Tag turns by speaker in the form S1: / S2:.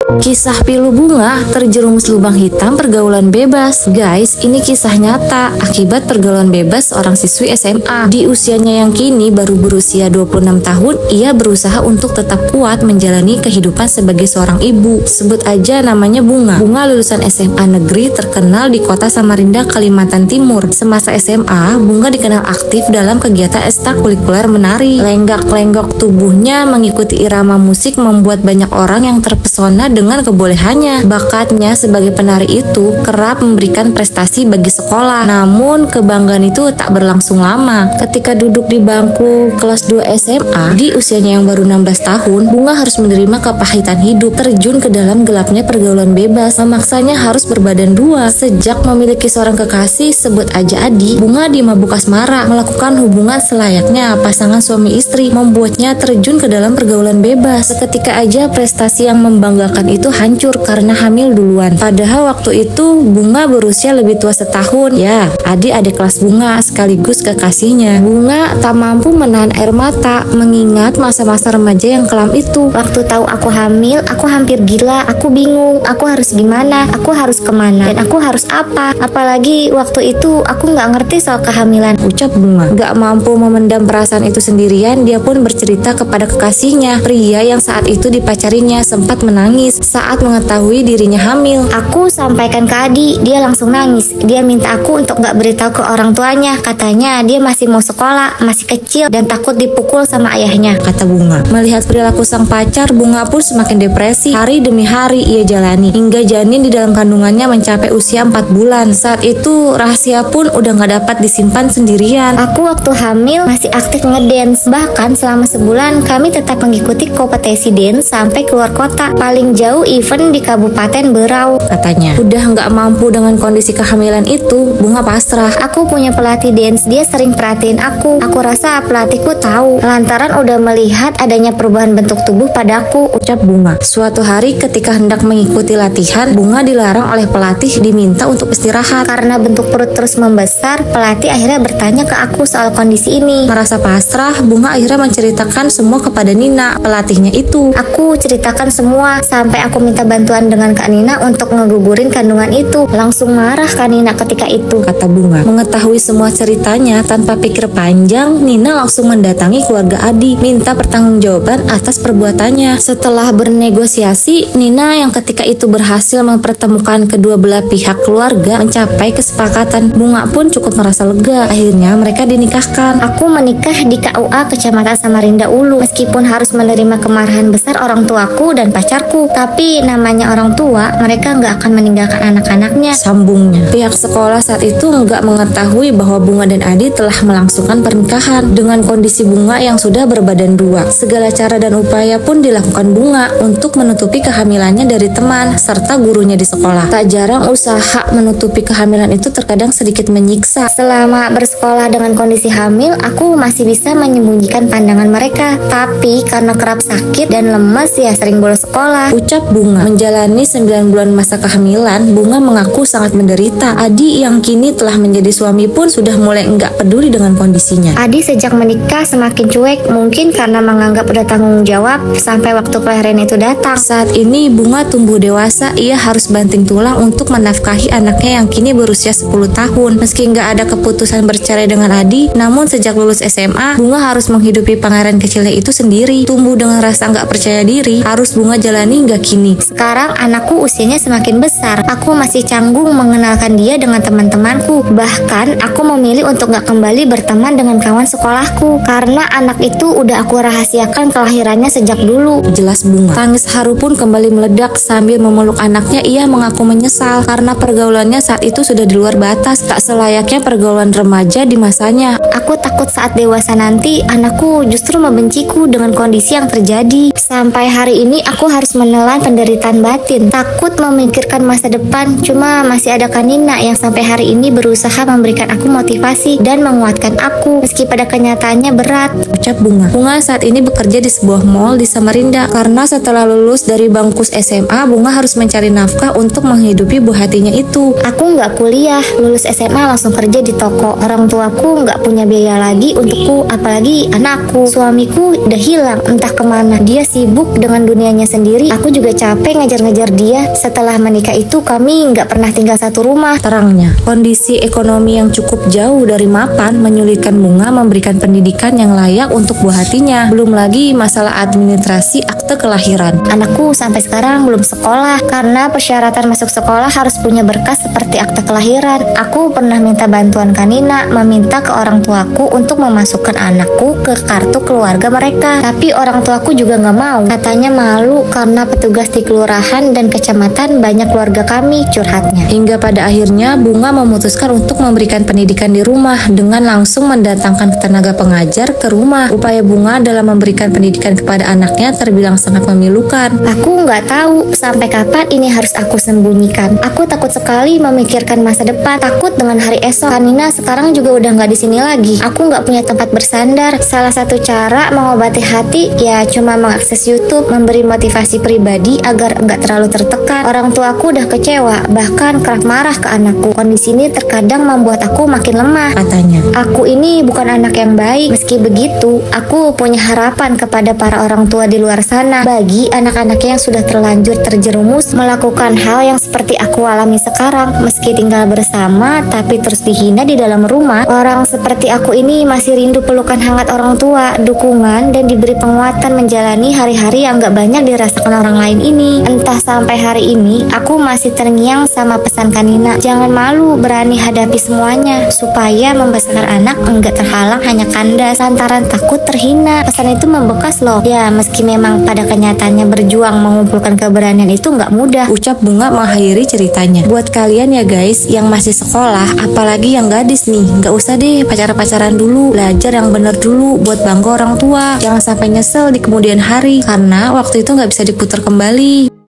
S1: Kisah pilu bunga terjerumus lubang hitam pergaulan bebas. Guys, ini kisah nyata akibat pergaulan bebas seorang siswi SMA. Di usianya yang kini baru berusia 26 tahun, ia berusaha untuk tetap kuat menjalani kehidupan sebagai seorang ibu. Sebut aja namanya Bunga. Bunga lulusan SMA negeri terkenal di kota Samarinda, Kalimantan Timur. Semasa SMA, Bunga dikenal aktif dalam kegiatan ekstrakurikuler menari. Lenggak-lenggok tubuhnya mengikuti irama musik membuat banyak orang yang terpesona dengan kebolehannya. Bakatnya sebagai penari itu kerap memberikan prestasi bagi sekolah. Namun kebanggaan itu tak berlangsung lama. Ketika duduk di bangku kelas 2 SMA, di usianya yang baru 16 tahun, Bunga harus menerima kepahitan hidup, terjun ke dalam gelapnya pergaulan bebas, memaksanya harus berbadan dua. Sejak memiliki seorang kekasih, sebut aja Adi, Bunga dimabuk asmara, melakukan hubungan selayaknya pasangan suami istri, membuatnya terjun ke dalam pergaulan bebas. Seketika aja prestasi yang membanggakan itu hancur karena hamil duluan. Padahal waktu itu Bunga berusia lebih tua setahun. Ya, Adi adik kelas Bunga sekaligus kekasihnya. Bunga tak mampu menahan air mata mengingat masa-masa remaja yang kelam itu. Waktu tahu aku hamil, aku hampir gila. Aku bingung, aku harus gimana, aku harus kemana, dan aku harus apa. Apalagi waktu itu aku nggak ngerti soal kehamilan, ucap Bunga. Gak mampu memendam perasaan itu sendirian, dia pun bercerita kepada kekasihnya. Pria yang saat itu dipacarinya sempat menangis saat mengetahui dirinya hamil. Aku sampaikan ke Adi, dia langsung nangis. Dia minta aku untuk gak beritahu ke orang tuanya. Katanya dia masih mau sekolah, masih kecil dan takut dipukul sama ayahnya, kata Bunga. Melihat perilaku sang pacar, Bunga pun semakin depresi. Hari demi hari ia jalani hingga janin di dalam kandungannya mencapai usia 4 bulan. Saat itu rahasia pun udah gak dapat disimpan sendirian. Aku waktu hamil masih aktif ngedance. Bahkan selama sebulan kami tetap mengikuti kompetisi dance sampai keluar kota. Paling jauh event di Kabupaten Berau, katanya. Udah nggak mampu dengan kondisi kehamilan itu, Bunga pasrah. Aku punya pelatih dance, dia sering perhatiin aku. Aku rasa pelatihku tahu lantaran udah melihat adanya perubahan bentuk tubuh padaku, ucap Bunga. Suatu hari ketika hendak mengikuti latihan, Bunga dilarang oleh pelatih, diminta untuk istirahat. Karena bentuk perut terus membesar, pelatih akhirnya bertanya ke aku soal kondisi ini. Merasa pasrah, Bunga akhirnya menceritakan semua kepada Nina, pelatihnya itu. Aku ceritakan semua sampai aku minta bantuan dengan Kak Nina untuk ngegugurin kandungan itu. Langsung marah Kak Nina ketika itu, kata Bunga. Mengetahui semua ceritanya tanpa pikir panjang, Nina langsung mendatangi keluarga Adi, minta pertanggungjawaban atas perbuatannya. Setelah bernegosiasi, Nina yang ketika itu berhasil mempertemukan kedua belah pihak keluarga mencapai kesepakatan. Bunga pun cukup merasa lega. Akhirnya mereka dinikahkan. Aku menikah di KUA Kecamatan Samarinda Ulu. Meskipun harus menerima kemarahan besar orang tuaku dan pacarku, tapi namanya orang tua, mereka nggak akan meninggalkan anak-anaknya, sambungnya. Pihak sekolah saat itu nggak mengetahui bahwa Bunga dan Adi telah melangsungkan pernikahan dengan kondisi Bunga yang sudah berbadan dua. Segala cara dan upaya pun dilakukan Bunga untuk menutupi kehamilannya dari teman serta gurunya di sekolah. Tak jarang usaha menutupi kehamilan itu terkadang sedikit menyiksa. Selama bersekolah dengan kondisi hamil, aku masih bisa menyembunyikan pandangan mereka, tapi karena kerap sakit dan lemas ya sering bolos sekolah, ucap Bunga. Menjalani 9 bulan masa kehamilan, Bunga mengaku sangat menderita. Adi yang kini telah menjadi suami pun sudah mulai enggak peduli dengan kondisinya. Adi sejak menikah semakin cuek, mungkin karena menganggap udah tanggung jawab sampai waktu kelahiran itu datang. Saat ini Bunga tumbuh dewasa, ia harus banting tulang untuk menafkahi anaknya yang kini berusia 10 tahun. Meski nggak ada keputusan bercerai dengan Adi, namun sejak lulus SMA, Bunga harus menghidupi pangeran kecilnya itu sendiri. Tumbuh dengan rasa nggak percaya diri, harus Bunga jalani hingga kini. Sekarang anakku usianya semakin besar, aku masih canggung mengenalkan dia dengan teman-temanku. Bahkan aku memilih untuk nggak kembali berteman dengan kawan sekolahku karena anak itu udah aku rahasiakan kelahirannya sejak dulu, jelas Bunga. Tangis haru pun kembali meledak sambil memeluk anaknya. Ia mengaku menyesal karena pergaulannya saat itu sudah di luar batas, tak selayaknya pergaulan remaja di masanya. Aku takut saat dewasa nanti anakku justru membenciku dengan kondisi yang terjadi. Sampai hari ini aku harus menelan penderitaan batin, takut memikirkan masa depan. Cuma masih ada Kanina yang sampai hari ini berusaha memberikan aku motivasi dan menguatkan aku meski pada kenyataannya berat, ucap Bunga. Bunga saat ini bekerja di sebuah mall di Samarinda karena setelah lulus dari bangku SMA, Bunga harus mencari nafkah untuk menghidupi buah hatinya itu. Aku nggak kuliah, lulus SMA langsung kerja di toko. Orang tuaku nggak punya biaya lagi untukku, apalagi anakku. Suamiku udah hilang entah kemana, dia sibuk dengan dunianya sendiri. Aku
S2: juga capek ngejar-ngejar dia. Setelah menikah itu kami nggak pernah tinggal satu rumah,
S1: terangnya. Kondisi ekonomi yang cukup jauh dari mapan menyulitkan Bunga memberikan pendidikan yang layak untuk buah hatinya. Belum lagi masalah administrasi akte kelahiran.
S2: Anakku sampai sekarang belum sekolah karena persyaratan masuk sekolah harus punya berkas seperti akte kelahiran. Aku pernah minta bantuan Kanina, meminta ke orang tuaku untuk memasukkan anakku ke kartu keluarga mereka. Tapi orang tuaku juga nggak mau. Katanya malu karena petugas di kelurahan dan kecamatan banyak keluarga kami, curhatnya.
S1: Hingga pada akhirnya Bunga memutuskan untuk memberikan pendidikan di rumah dengan langsung mendatangkan tenaga pengajar ke rumah. Upaya Bunga dalam memberikan pendidikan kepada anaknya terbilang sangat memilukan.
S2: Aku nggak tahu sampai kapan ini harus aku sembunyikan. Aku takut sekali memikirkan masa depan. Takut dengan hari esok. Kanina sekarang juga udah nggak di sini lagi. Aku nggak punya tempat bersandar. Salah satu cara mengobati hati ya cuma mengakses YouTube, memberi motivasi pribadi agar nggak terlalu tertekan. Orang tuaku udah kecewa, bahkan kerap marah ke anakku. Kondisi ini terkadang membuat aku makin lemah,
S1: katanya.
S2: Aku ini bukan anak yang baik. Meski begitu, aku punya harapan kepada para orang tua di luar sana. Bagi anak-anak yang sudah terlanjur terjerumus melakukan hal yang seperti aku alami sekarang, meski tinggal bersama tapi terus dihina di dalam rumah, orang seperti aku ini masih rindu pelukan hangat orang tua, dukungan, dan diberi penguatan menjalani hari-hari yang gak banyak dirasakan orang lain ini. Entah sampai hari ini, aku masih terngiang sama pesan Kanina. Jangan malu, berani hadapi semuanya, supaya membesarkan anak enggak terhalang hanya kandas lantaran takut terhina. Pesan itu membekas loh. Ya, meski memang pada kenyataannya berjuang mengumpulkan keberanian itu nggak mudah,
S1: ucap Bunga mengakhiri ceritanya. Buat kalian ya guys yang masih sekolah, apalagi yang gadis nih, nggak usah deh pacaran dulu, belajar yang bener dulu buat bangga orang tua. Jangan sampai nyesel di kemudian hari, karena waktu itu nggak bisa diputar kembali.